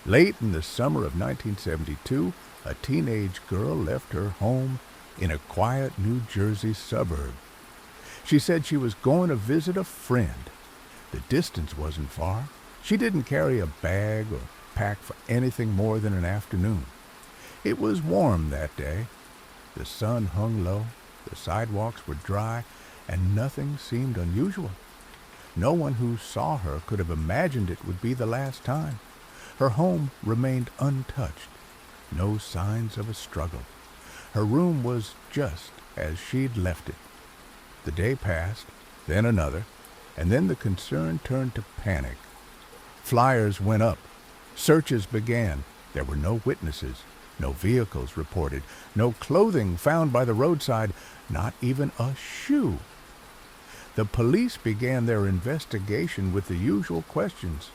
Late in the summer of 1972, a teenage girl left her home in a quiet New Jersey suburb. She said she was going to visit a friend. The distance wasn't far. She didn't carry a bag or pack for anything more than an afternoon. It was warm that day. The sun hung low, the sidewalks were dry, and nothing seemed unusual. No one who saw her could have imagined it would be the last time. Her home remained untouched. No signs of a struggle. Her room was just as she'd left it. The day passed, then another, and then the concern turned to panic. Flyers went up. Searches began. There were no witnesses, no vehicles reported, no clothing found by the roadside, not even a shoe. The police began their investigation with the usual questions.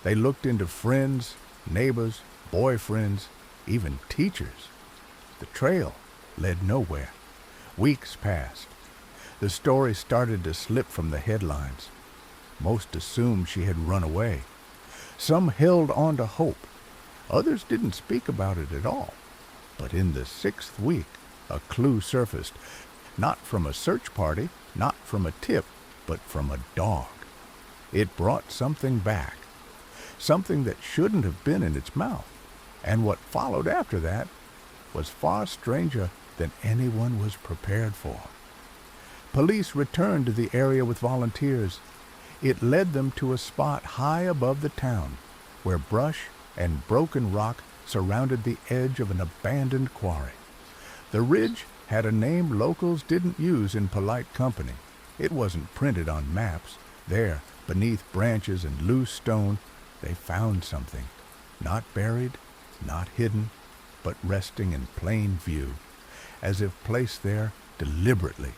They looked into friends, neighbors, boyfriends, even teachers. The trail led nowhere. Weeks passed. The story started to slip from the headlines. Most assumed she had run away. Some held on to hope. Others didn't speak about it at all. But in the 6th week, a clue surfaced. Not from a search party, not from a tip, but from a dog. It brought something back. Something that shouldn't have been in its mouth. And what followed after that was far stranger than anyone was prepared for. Police returned to the area with volunteers. It led them to a spot high above the town, where brush and broken rock surrounded the edge of an abandoned quarry. The ridge had a name locals didn't use in polite company. It wasn't printed on maps. There, beneath branches and loose stone, they found something. Not buried, not hidden, but resting in plain view, as if placed there deliberately.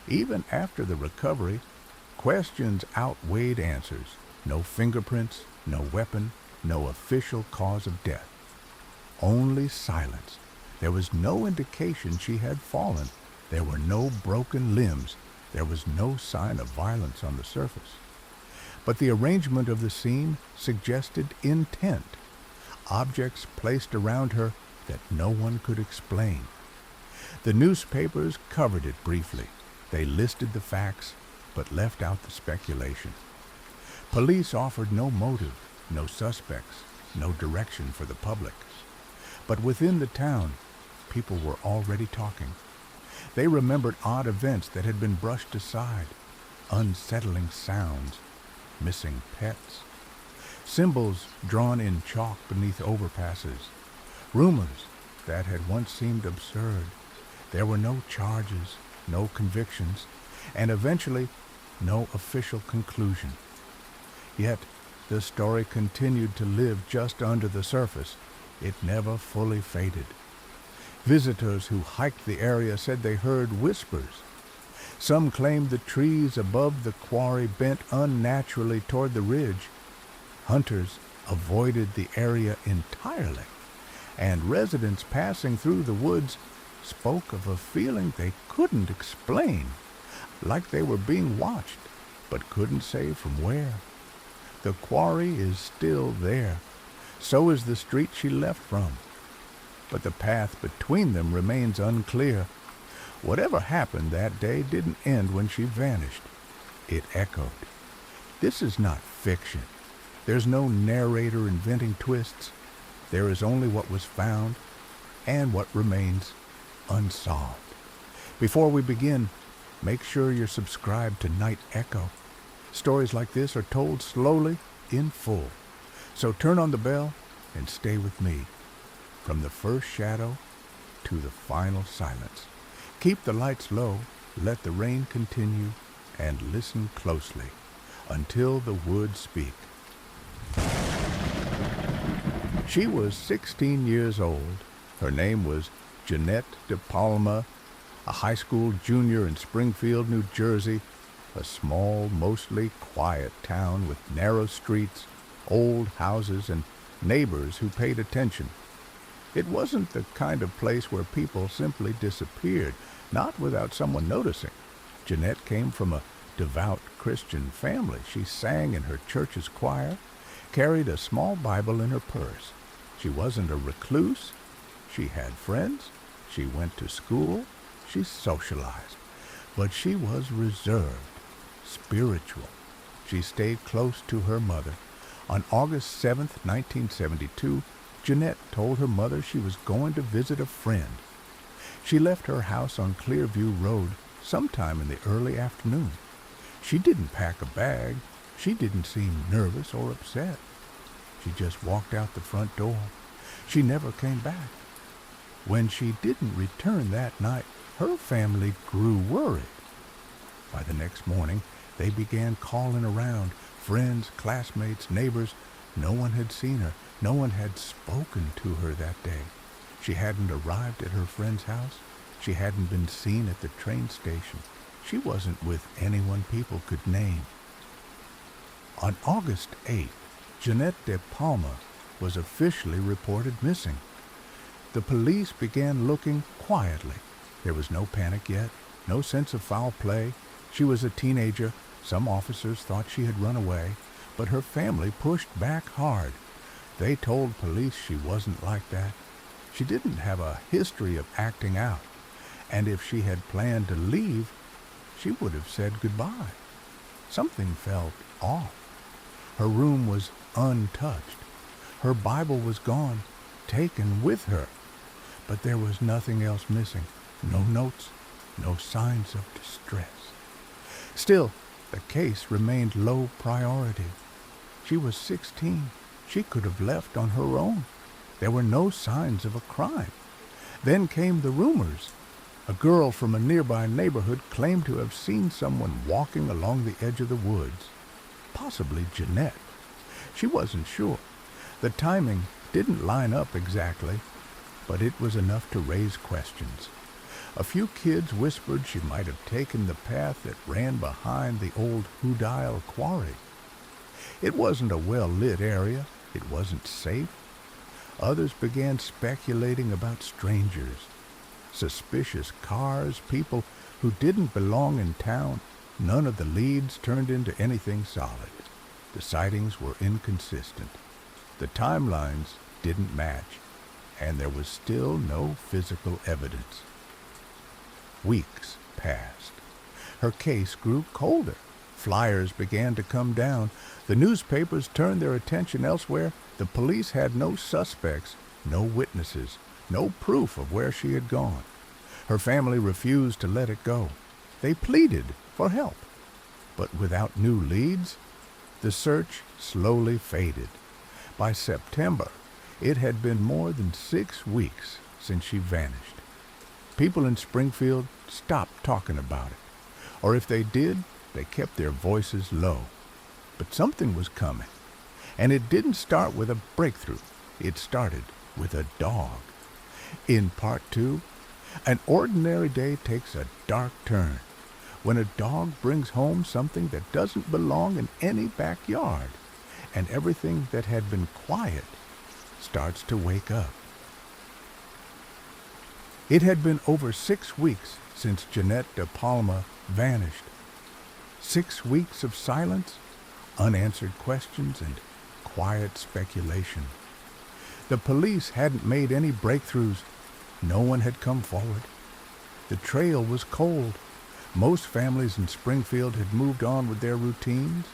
Even after the recovery, questions outweighed answers. No fingerprints, no weapon, no official cause of death. Only silence. There was no indication she had fallen. There were no broken limbs. There was no sign of violence on the surface. But the arrangement of the scene suggested intent. Objects placed around her that no one could explain. The newspapers covered it briefly. They listed the facts, but left out the speculation. Police offered no motive, no suspects, no direction for the public. But within the town, people were already talking. They remembered odd events that had been brushed aside, unsettling sounds, missing pets, symbols drawn in chalk beneath overpasses, rumors that had once seemed absurd. There were no charges, no convictions, and eventually no official conclusion. Yet the story continued to live just under the surface. It never fully faded. Visitors who hiked the area said they heard whispers. Some claimed the trees above the quarry bent unnaturally toward the ridge. Hunters avoided the area entirely, and residents passing through the woods spoke of a feeling they couldn't explain, like they were being watched, but couldn't say from where. The quarry is still there. So is the street she left from. But the path between them remains unclear. Whatever happened that day didn't end when she vanished. It echoed. This is not fiction. There's no narrator inventing twists. There is only what was found and what remains unsolved. Before we begin, make sure you're subscribed to Night Echo. Stories like this are told slowly, in full. So turn on the bell and stay with me. From the first shadow to the final silence. Keep the lights low, let the rain continue, and listen closely until the woods speak. She was 16 years old. Her name was Jeanette De Palma, a high school junior in Springfield, New Jersey, a small, mostly quiet town with narrow streets, old houses, and neighbors who paid attention. It wasn't the kind of place where people simply disappeared, not without someone noticing. Jeanette came from a devout Christian family. She sang in her church's choir, carried a small Bible in her purse, She wasn't a recluse. She had friends. She went to school. She socialized. But she was reserved, spiritual. She stayed close to her mother. On August 7th, 1972, Jeanette told her mother she was going to visit a friend. She left her house on Clearview Road sometime in the early afternoon. She didn't pack a bag. She didn't seem nervous or upset. She just walked out the front door. She never came back. When she didn't return that night, her family grew worried. By the next morning, they began calling around, friends, classmates, neighbors. No one had seen her. No one had spoken to her that day. She hadn't arrived at her friend's house. She hadn't been seen at the train station. She wasn't with anyone people could name. On August 8th, Jeanette de Palma was officially reported missing. The police began looking quietly. There was no panic yet, no sense of foul play. She was a teenager. Some officers thought she had run away, but her family pushed back hard. They told police she wasn't like that. She didn't have a history of acting out, and if she had planned to leave, she would have said goodbye. Something felt off. Her room was untouched. Her Bible was gone, taken with her. But there was nothing else missing. No notes, no signs of distress. Still, the case remained low priority. She was 16. She could have left on her own. There were no signs of a crime. Then came the rumors. A girl from a nearby neighborhood claimed to have seen someone walking along the edge of the woods. Possibly Jeanette. She wasn't sure. The timing didn't line up exactly, but it was enough to raise questions. A few kids whispered she might have taken the path that ran behind the old Houdile quarry. It wasn't a well-lit area. It wasn't safe. Others began speculating about strangers, suspicious cars, people who didn't belong in town. None of the leads turned into anything solid. The sightings were inconsistent. The timelines didn't match, and there was still no physical evidence. Weeks passed. Her case grew colder. Flyers began to come down. The newspapers turned their attention elsewhere. The police had no suspects, no witnesses, no proof of where she had gone. Her family refused to let it go. They pleaded for help. But without new leads, the search slowly faded. By September, it had been more than 6 weeks since she vanished. People in Springfield stopped talking about it, or if they did, they kept their voices low. But something was coming, and it didn't start with a breakthrough. It started with a dog. In Part 2, an ordinary day takes a dark turn when a dog brings home something that doesn't belong in any backyard, and everything that had been quiet starts to wake up. It had been over 6 weeks since Jeanette de Palma vanished. 6 weeks of silence, unanswered questions, and quiet speculation. The police hadn't made any breakthroughs. No one had come forward. The trail was cold. Most families in Springfield had moved on with their routines.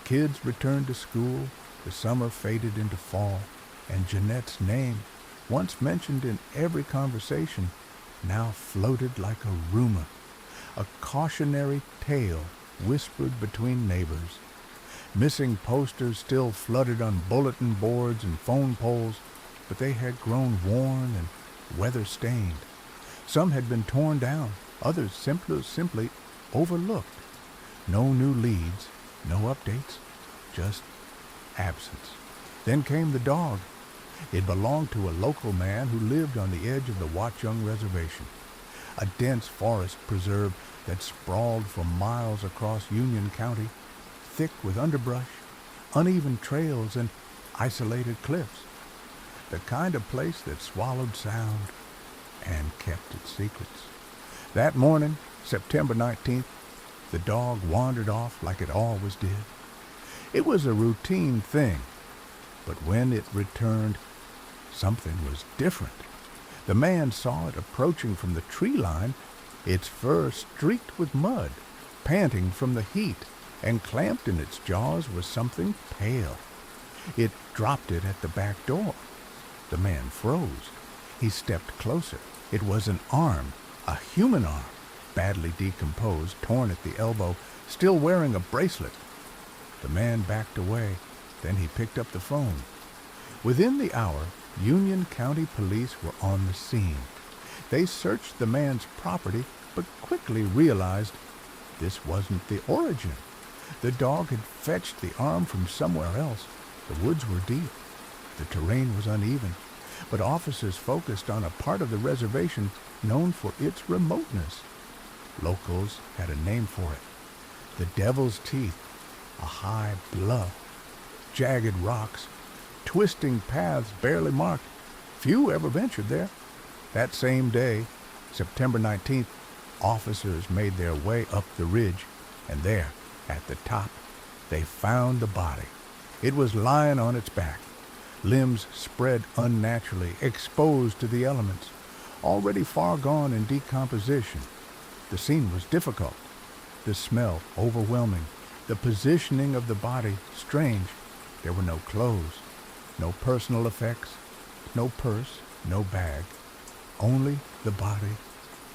Kids returned to school. The summer faded into fall, and Jeanette's name, once mentioned in every conversation, now floated like a rumor, a cautionary tale whispered between neighbors. Missing posters still fluttered on bulletin boards and phone poles, but they had grown worn and weather-stained. Some had been torn down, others simply overlooked. No new leads, no updates, just absence. Then came the dog. It belonged to a local man who lived on the edge of the Watchung Reservation, a dense forest preserve that sprawled for miles across Union County, thick with underbrush, uneven trails, and isolated cliffs. The kind of place that swallowed sound and kept its secrets. That morning, September 19th, the dog wandered off like it always did. It was a routine thing, but when it returned, Something was different. The man saw it approaching from the tree line, its fur streaked with mud, panting from the heat, and clamped in its jaws was something pale. It dropped it at the back door. The man froze. He stepped closer. It was an arm, a human arm, badly decomposed, torn at the elbow, still wearing a bracelet. The man backed away. Then he picked up the phone. Within the hour, Union County Police were on the scene. They searched the man's property, but quickly realized this wasn't the origin. The dog had fetched the arm from somewhere else. The woods were deep. The terrain was uneven, but officers focused on a part of the reservation known for its remoteness. Locals had a name for it: the Devil's Teeth, a high bluff, jagged rocks, twisting paths barely marked. Few ever ventured there. That same day, September 19th, officers made their way up the ridge, and there, at the top, they found the body. It was lying on its back, limbs spread unnaturally, exposed to the elements, already far gone in decomposition. The scene was difficult, the smell overwhelming, the positioning of the body strange. There were no clothes, no personal effects, no purse, no bag, only the body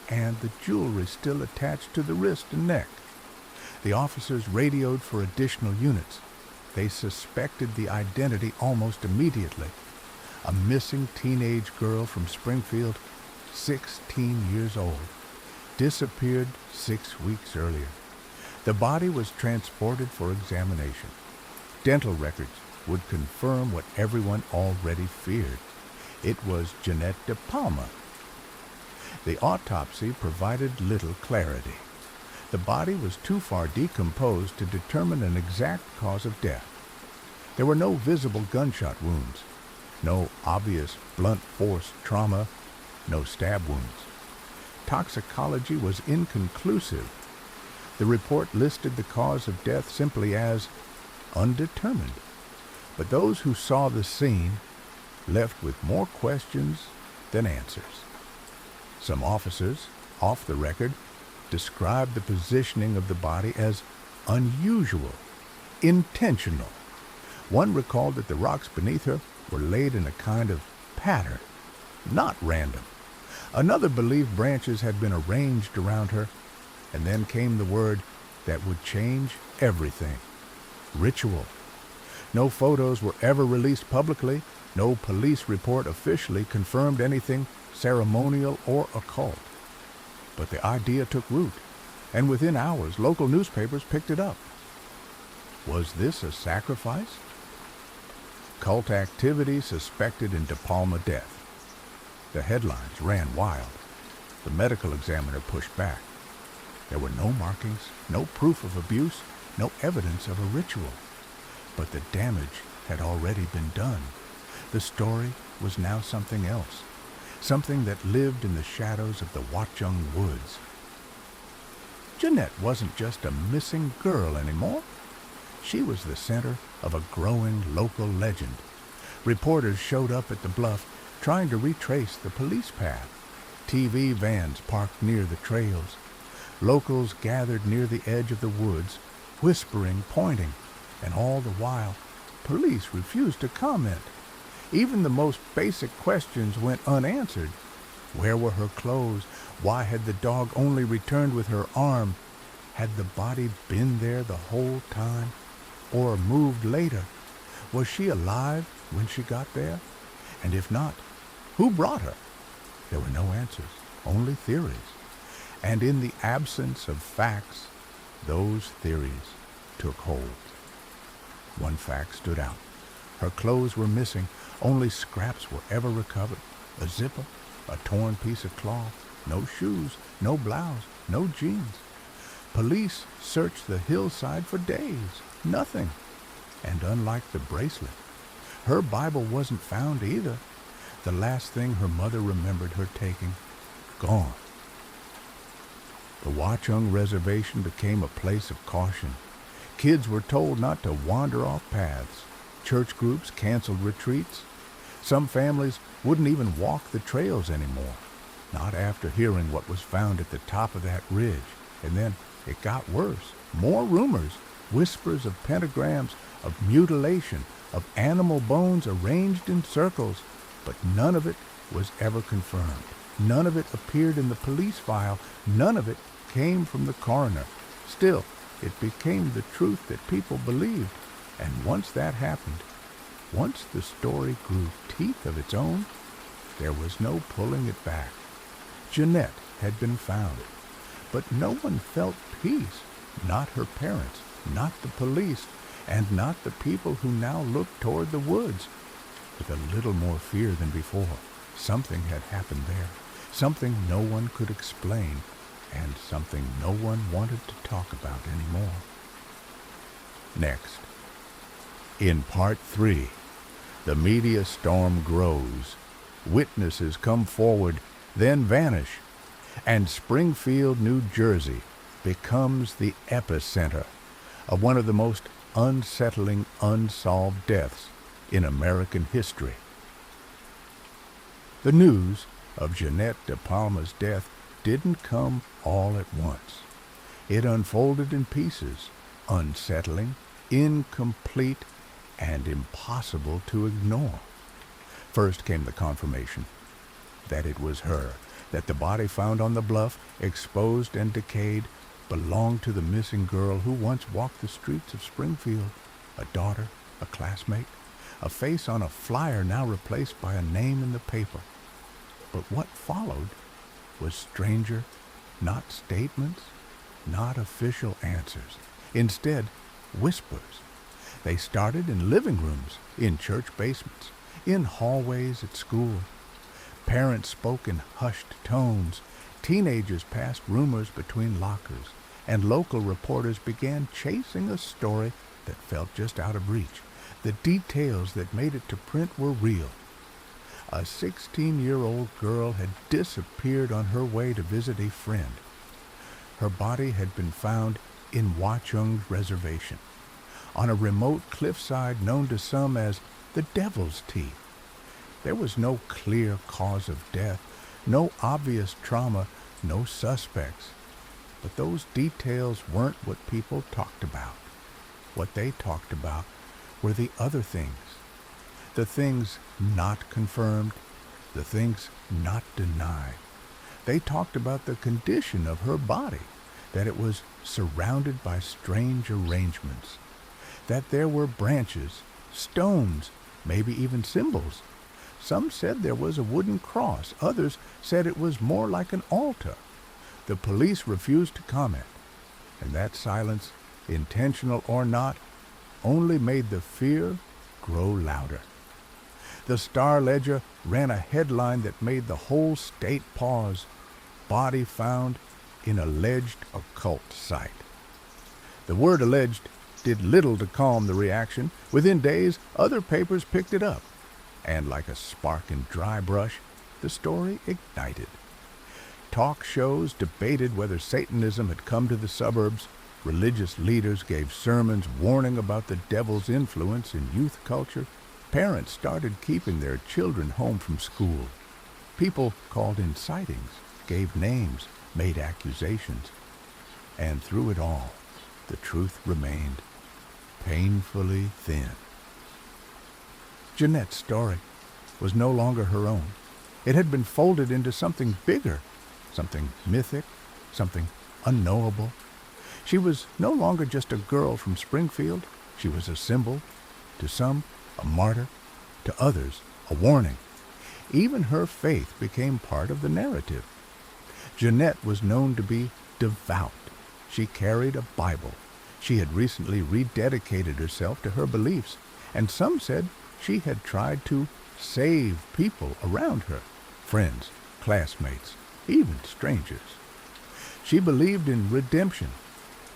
and the jewelry still attached to the wrist and neck. The officers radioed for additional units. They suspected the identity almost immediately. A missing teenage girl from Springfield, 16 years old, disappeared 6 weeks earlier. The body was transported for examination. Dental records would confirm what everyone already feared. It was Jeanette De Palma. The autopsy provided little clarity. The body was too far decomposed to determine an exact cause of death. There were no visible gunshot wounds, no obvious blunt force trauma, no stab wounds. Toxicology was inconclusive. The report listed the cause of death simply as undetermined. But those who saw the scene left with more questions than answers. Some officers, off the record, described the positioning of the body as unusual, intentional. One recalled that the rocks beneath her were laid in a kind of pattern, not random. Another believed branches had been arranged around her, and then came the word that would change everything: ritual. No photos were ever released publicly. No police report officially confirmed anything ceremonial or occult. But the idea took root, and within hours, local newspapers picked it up. Was this a sacrifice? Cult activity suspected in De Palma death. The headlines ran wild. The medical examiner pushed back. There were no markings, no proof of abuse, no evidence of a ritual. But the damage had already been done. The story was now something else, something that lived in the shadows of the Watchung woods. Jeanette wasn't just a missing girl anymore. She was the center of a growing local legend. Reporters showed up at the bluff trying to retrace the police path. TV vans parked near the trails. Locals gathered near the edge of the woods, whispering, pointing, and all the while, police refused to comment. Even the most basic questions went unanswered. Where were her clothes? Why had the dog only returned with her arm? Had the body been there the whole time, or moved later? Was she alive when she got there? And if not, who brought her? There were no answers, only theories. And in the absence of facts, those theories took hold. One fact stood out. Her clothes were missing. Only scraps were ever recovered. A zipper, a torn piece of cloth, no shoes, no blouse, no jeans. Police searched the hillside for days. Nothing. And unlike the bracelet, her Bible wasn't found either. The last thing her mother remembered her taking, gone. The Watchung Reservation became a place of caution. Kids were told not to wander off paths. Church groups canceled retreats. Some families wouldn't even walk the trails anymore, not after hearing what was found at the top of that ridge. And then it got worse. More rumors, whispers of pentagrams, of mutilation, of animal bones arranged in circles, but none of it was ever confirmed. None of it appeared in the police file. None of it came from the coroner. Still, it became the truth that people believed. And once that happened, once the story grew teeth of its own, there was no pulling it back. Jeanette had been found, but no one felt peace. Not her parents, not the police, and not the people who now looked toward the woods with a little more fear than before. Something had happened there, something no one could explain, and something no one wanted to talk about anymore. Next, in Part 3, the media storm grows. Witnesses come forward, then vanish, and Springfield, New Jersey becomes the epicenter of one of the most unsettling unsolved deaths in American history. The news of Jeanette De Palma's death didn't come all at once. It unfolded in pieces, unsettling, incomplete, and impossible to ignore. First came the confirmation that it was her, that the body found on the bluff, exposed and decayed, belonged to the missing girl who once walked the streets of Springfield, a daughter, a classmate, a face on a flyer now replaced by a name in the paper. But what followed was stranger, not statements, not official answers. Instead, whispers. They started in living rooms, in church basements, in hallways at school. Parents spoke in hushed tones. Teenagers passed rumors between lockers, and local reporters began chasing a story that felt just out of reach. The details that made it to print were real. A 16-year-old girl had disappeared on her way to visit a friend. Her body had been found in Watchung's reservation, on a remote cliffside known to some as the Devil's Teeth. There was no clear cause of death, no obvious trauma, no suspects. But those details weren't what people talked about. What they talked about were the other things. The things not confirmed, the things not denied. They talked about the condition of her body, that it was surrounded by strange arrangements, that there were branches, stones, maybe even symbols. Some said there was a wooden cross. Others said it was more like an altar. The police refused to comment, and that silence, intentional or not, only made the fear grow louder. The Star-Ledger ran a headline that made the whole state pause. Body found in alleged occult site. The word alleged did little to calm the reaction. Within days, other papers picked it up, and like a spark in dry brush, the story ignited. Talk shows debated whether Satanism had come to the suburbs. Religious leaders gave sermons warning about the devil's influence in youth culture. Parents started keeping their children home from school. People called in sightings, gave names, made accusations. And through it all, the truth remained painfully thin. Jeanette's story was no longer her own. It had been folded into something bigger, something mythic, something unknowable. She was no longer just a girl from Springfield. She was a symbol, to some a martyr, to others a warning. Even her faith became part of the narrative. Jeanette was known to be devout. She carried a Bible. She had recently rededicated herself to her beliefs, and some said she had tried to save people around her, friends, classmates, even strangers. She believed in redemption.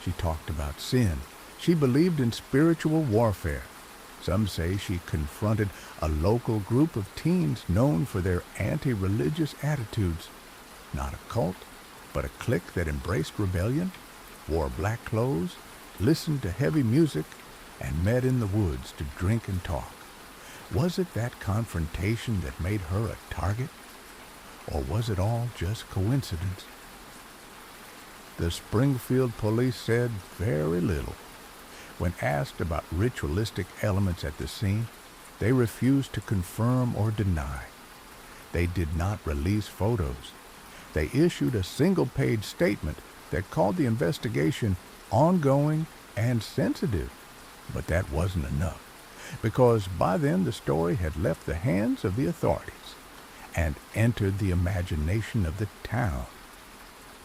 She talked about sin. She believed in spiritual warfare. Some say she confronted a local group of teens known for their anti-religious attitudes. Not a cult, but a clique that embraced rebellion, wore black clothes, listened to heavy music, and met in the woods to drink and talk. Was it that confrontation that made her a target? Or was it all just coincidence? The Springfield police said very little. When asked about ritualistic elements at the scene, they refused to confirm or deny. They did not release photos. They issued a single-page statement that called the investigation ongoing and sensitive. But that wasn't enough, because by then the story had left the hands of the authorities and entered the imagination of the town.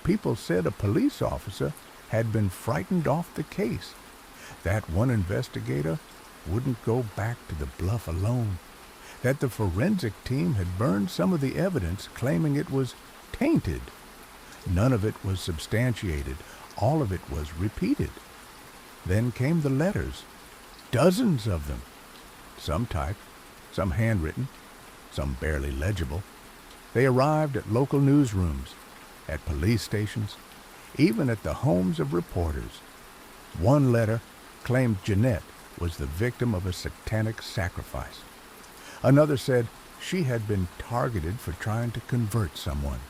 People said a police officer had been frightened off the case. That one investigator wouldn't go back to the bluff alone. That the forensic team had burned some of the evidence, claiming it was tainted. None of it was substantiated. All of it was repeated. Then came the letters, dozens of them, some typed, some handwritten, some barely legible. They arrived at local newsrooms, at police stations, even at the homes of reporters. One letter claimed Jeanette was the victim of a satanic sacrifice. Another said she had been targeted for trying to convert someone.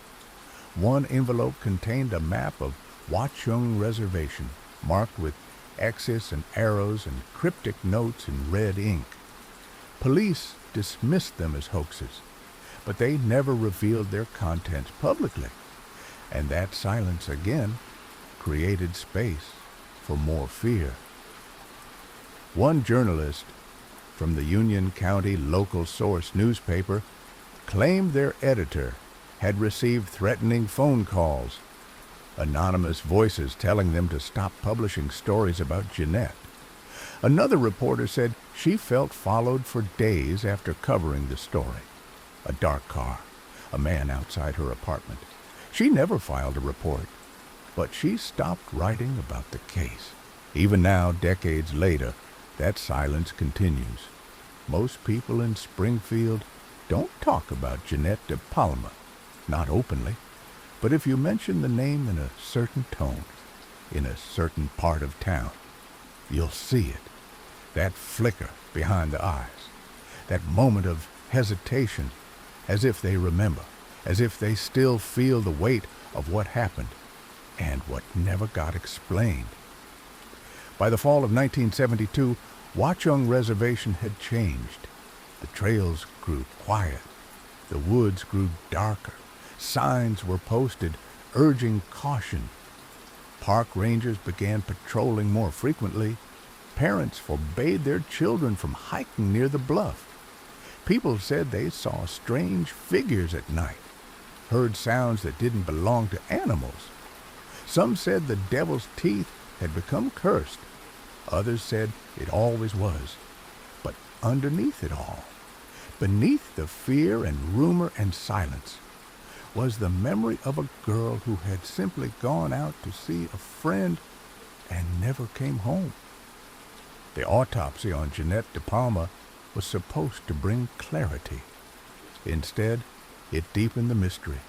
One envelope contained a map of Watchung Reservation, marked with X's and arrows and cryptic notes in red ink. Police dismissed them as hoaxes, but they never revealed their contents publicly, and that silence again created space for more fear. One journalist from the Union County Local Source newspaper claimed their editor had received threatening phone calls, anonymous voices telling them to stop publishing stories about Jeanette. Another reporter said she felt followed for days after covering the story. A dark car, a man outside her apartment. She never filed a report, but she stopped writing about the case. Even now, decades later, that silence continues. Most people in Springfield don't talk about Jeanette de Palma, not openly, but if you mention the name in a certain tone, in a certain part of town, you'll see it. That flicker behind the eyes, that moment of hesitation, as if they remember, as if they still feel the weight of what happened and what never got explained. By the fall of 1972, Watchung Reservation had changed. The trails grew quiet. The woods grew darker. Signs were posted urging caution. Park rangers began patrolling more frequently. Parents forbade their children from hiking near the bluff. People said they saw strange figures at night, heard sounds that didn't belong to animals. Some said the devil's teeth had become cursed. Others said it always was. But underneath it all, beneath the fear and rumor and silence, was the memory of a girl who had simply gone out to see a friend and never came home. The autopsy on Jeanette de Palma was supposed to bring clarity. Instead, it deepened the mystery.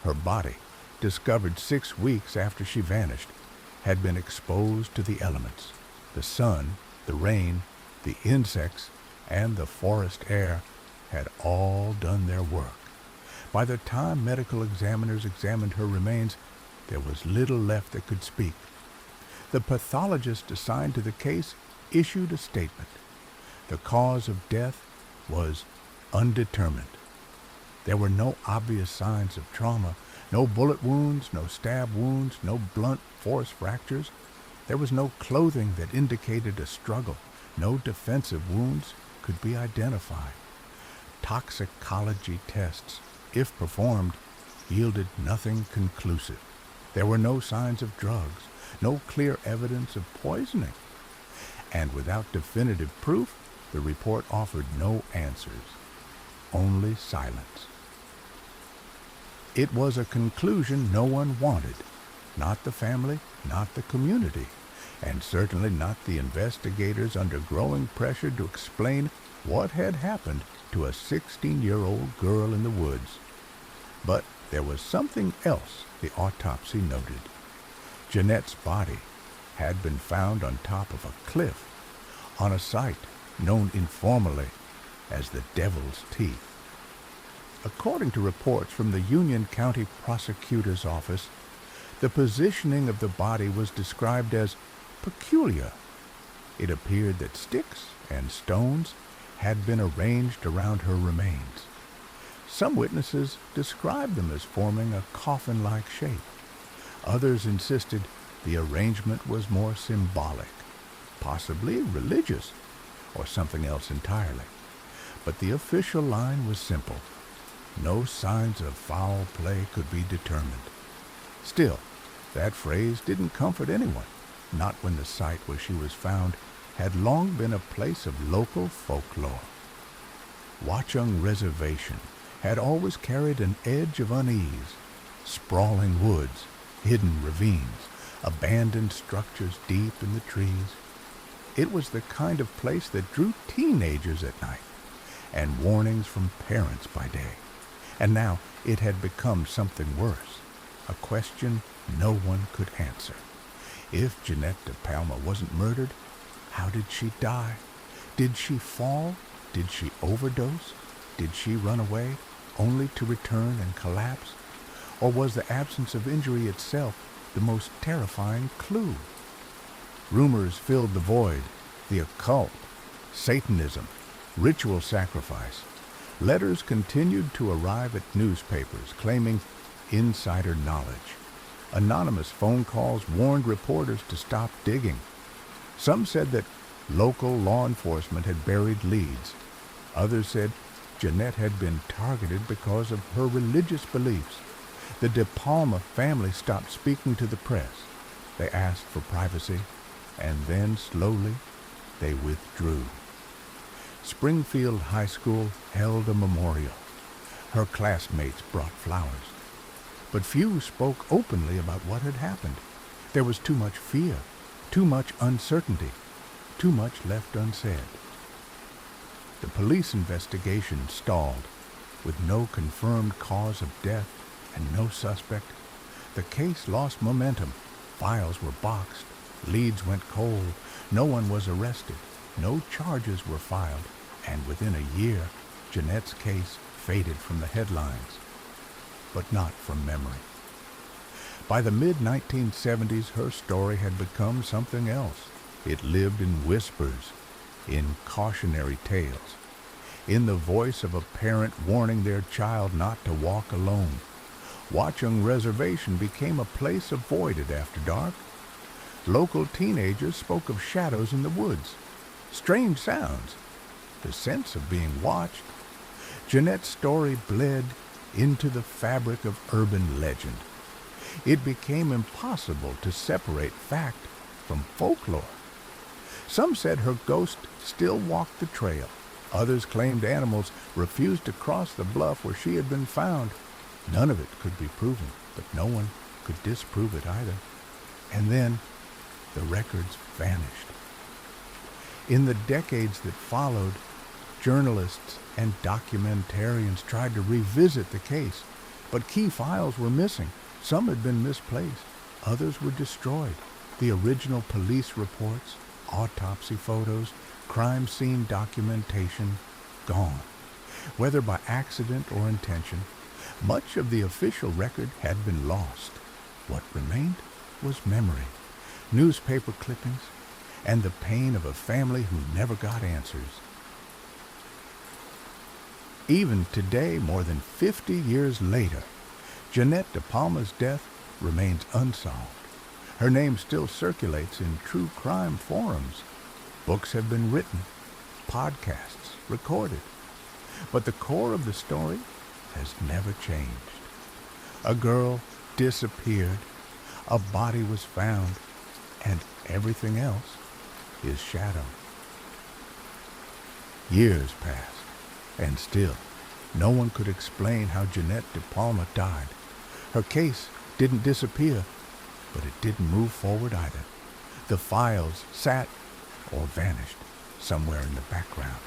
Her body, discovered 6 weeks after she vanished, had been exposed to the elements. The sun, the rain, the insects, and the forest air had all done their work. By the time medical examiners examined her remains, there was little left that could speak. The pathologist assigned to the case issued a statement. The cause of death was undetermined. There were no obvious signs of trauma, no bullet wounds, no stab wounds, no blunt force fractures. There was no clothing that indicated a struggle. No defensive wounds could be identified. Toxicology tests, if performed, yielded nothing conclusive. There were no signs of drugs, no clear evidence of poisoning. And without definitive proof, the report offered no answers, only silence. It was a conclusion no one wanted, not the family, not the community, and certainly not the investigators under growing pressure to explain what had happened to a 16-year-old girl in the woods. But there was something else the autopsy noted. Jeanette's body had been found on top of a cliff, on a site known informally as the devil's teeth. According to reports from the Union County Prosecutor's Office, the positioning of the body was described as peculiar. It appeared that sticks and stones had been arranged around her remains. Some witnesses described them as forming a coffin-like shape. Others insisted the arrangement was more symbolic, possibly religious, or something else entirely. But the official line was simple. No signs of foul play could be determined. Still, that phrase didn't comfort anyone, not when the site where she was found had long been a place of local folklore. Watchung Reservation had always carried an edge of unease. Sprawling woods, hidden ravines, abandoned structures deep in the trees. It was the kind of place that drew teenagers at night, and warnings from parents by day. And now it had become something worse, a question no one could answer. If Jeanette De Palma wasn't murdered, how did she die? Did she fall? Did she overdose? Did she run away, only to return and collapse? Or was the absence of injury itself the most terrifying clue? Rumors filled the void, the occult, Satanism, ritual sacrifice. Letters continued to arrive at newspapers claiming insider knowledge. Anonymous phone calls warned reporters to stop digging. Some said that local law enforcement had buried leads. Others said Jeanette had been targeted because of her religious beliefs. The De Palma family stopped speaking to the press. They asked for privacy, and then slowly they withdrew. Springfield High School held a memorial. Her classmates brought flowers. But few spoke openly about what had happened. There was too much fear, too much uncertainty, too much left unsaid. The police investigation stalled. With no confirmed cause of death and no suspect, the case lost momentum. Files were boxed, leads went cold, no one was arrested, no charges were filed, and within a year, Jeanette's case faded from the headlines, but not from memory. By the mid-1970s, her story had become something else. It lived in whispers, in cautionary tales, in the voice of a parent warning their child not to walk alone. Watchung Reservation became a place avoided after dark. Local teenagers spoke of shadows in the woods, strange sounds, the sense of being watched. Jeanette's story bled into the fabric of urban legend. It became impossible to separate fact from folklore. Some said her ghost still walked the trail. Others claimed animals refused to cross the bluff where she had been found. None of it could be proven, but no one could disprove it either. And then the records vanished. In the decades that followed, journalists and documentarians tried to revisit the case, but key files were missing. Some had been misplaced. Others were destroyed. The original police reports, autopsy photos, crime scene documentation, gone. Whether by accident or intention, much of the official record had been lost. What remained was memory, newspaper clippings, and the pain of a family who never got answers. Even today, more than 50 years later, Jeanette De Palma's death remains unsolved. Her name still circulates in true crime forums. Books have been written, podcasts recorded. But the core of the story has never changed. A girl disappeared, a body was found, and everything else is shadow. Years passed, and still no one could explain how Jeanette De Palma died. Her case didn't disappear, but it didn't move forward either. The files sat or vanished somewhere in the background.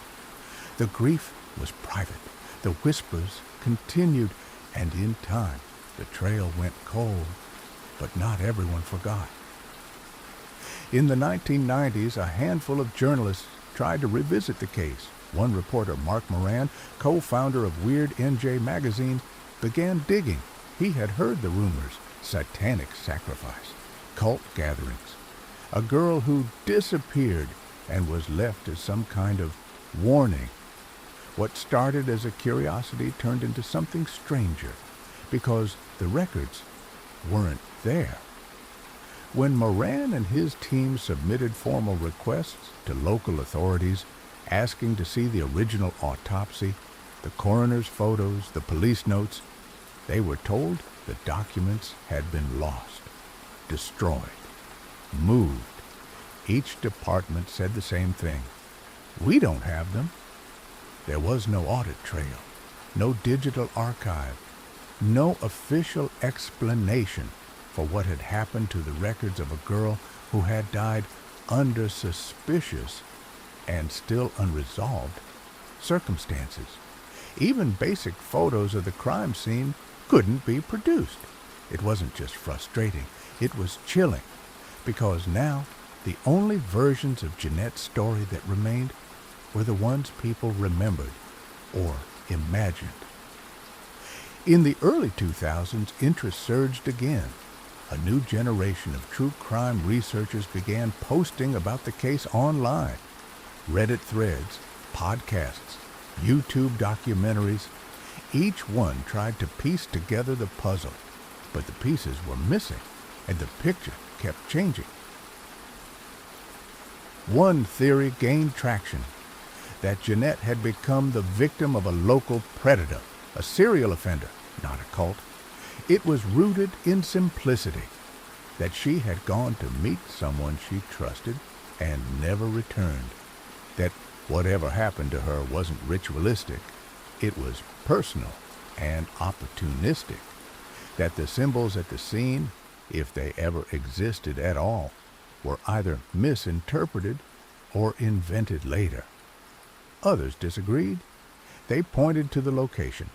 The grief was private. The whispers continued, and in time the trail went cold, but not everyone forgot. In the 1990s, a handful of journalists tried to revisit the case, One reporter, Mark Moran, co-founder of Weird NJ magazine, began digging. He had heard the rumors: satanic sacrifice, cult gatherings, a girl who disappeared and was left as some kind of warning. What started as a curiosity turned into something stranger, because the records weren't there. When Moran and his team submitted formal requests to local authorities asking to see the original autopsy, the coroner's photos, the police notes, they were told the documents had been lost, destroyed, moved. Each department said the same thing: "We don't have them." There was no audit trail, no digital archive, no official explanation for what had happened to the records of a girl who had died under suspicious and still unresolved circumstances. Even basic photos of the crime scene couldn't be produced. It wasn't just frustrating, it was chilling, because now the only versions of Jeanette's story that remained were the ones people remembered or imagined. In the early 2000s, interest surged again. A new generation of true crime researchers began posting about the case online. Reddit threads, podcasts, YouTube documentaries, each one tried to piece together the puzzle, but the pieces were missing, and the picture kept changing. One theory gained traction: that Jeanette had become the victim of a local predator, a serial offender, not a cult. It was rooted in simplicity, that she had gone to meet someone she trusted and never returned, that whatever happened to her wasn't ritualistic, it was personal and opportunistic, that the symbols at the scene, if they ever existed at all, were either misinterpreted or invented later. Others disagreed. They pointed to the location,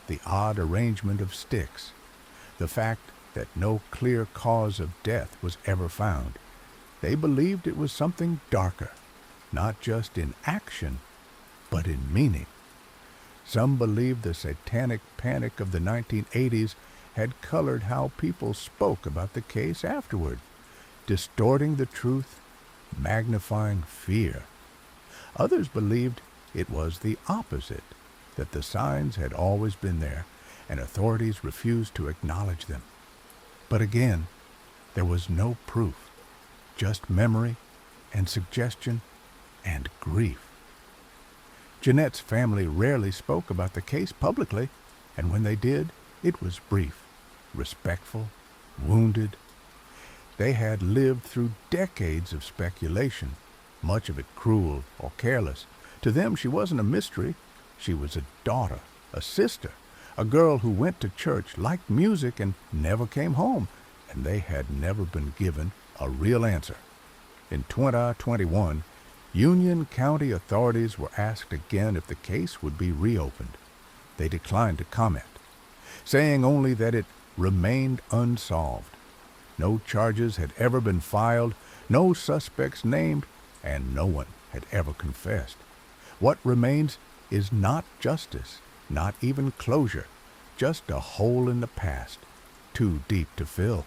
the odd arrangement of sticks, the fact that no clear cause of death was ever found. They believed it was something darker, not just in action, but in meaning. Some believed the satanic panic of the 1980s had colored how people spoke about the case afterward, distorting the truth, magnifying fear. Others believed it was the opposite, that the signs had always been there, and authorities refused to acknowledge them. But again, there was no proof, just memory and suggestion and grief. Jeanette's family rarely spoke about the case publicly, and when they did, it was brief, respectful, wounded. They had lived through decades of speculation, much of it cruel or careless. To them, she wasn't a mystery. She was a daughter, a sister, a girl who went to church, liked music, and never came home, and they had never been given a real answer. In 2021, Union County authorities were asked again if the case would be reopened. They declined to comment, saying only that it remained unsolved. No charges had ever been filed, no suspects named, and no one had ever confessed. What remains is not justice, not even closure, just a hole in the past, too deep to fill.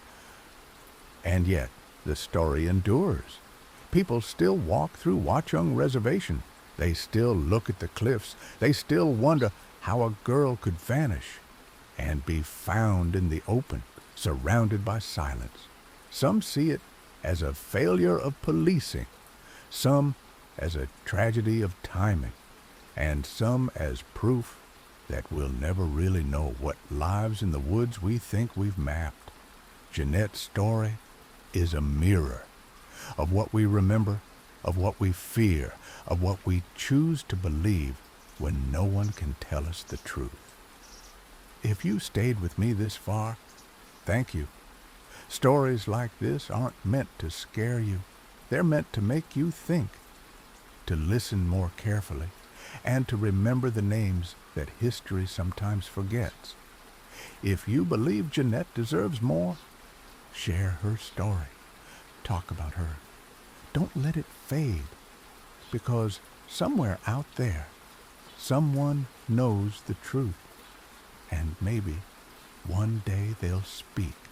And yet, the story endures. People still walk through Watchung Reservation. They still look at the cliffs. They still wonder how a girl could vanish and be found in the open, surrounded by silence. Some see it as a failure of policing, some as a tragedy of timing, and some as proof that we'll never really know what lives in the woods we think we've mapped. Jeanette's story is a mirror of what we remember, of what we fear, of what we choose to believe when no one can tell us the truth. If you stayed with me this far, thank you. Stories like this aren't meant to scare you. They're meant to make you think, to listen more carefully, and to remember the names that history sometimes forgets. If you believe Jeanette deserves more, share her story. Talk about her. Don't let it fade, because somewhere out there, someone knows the truth, and maybe one day they'll speak.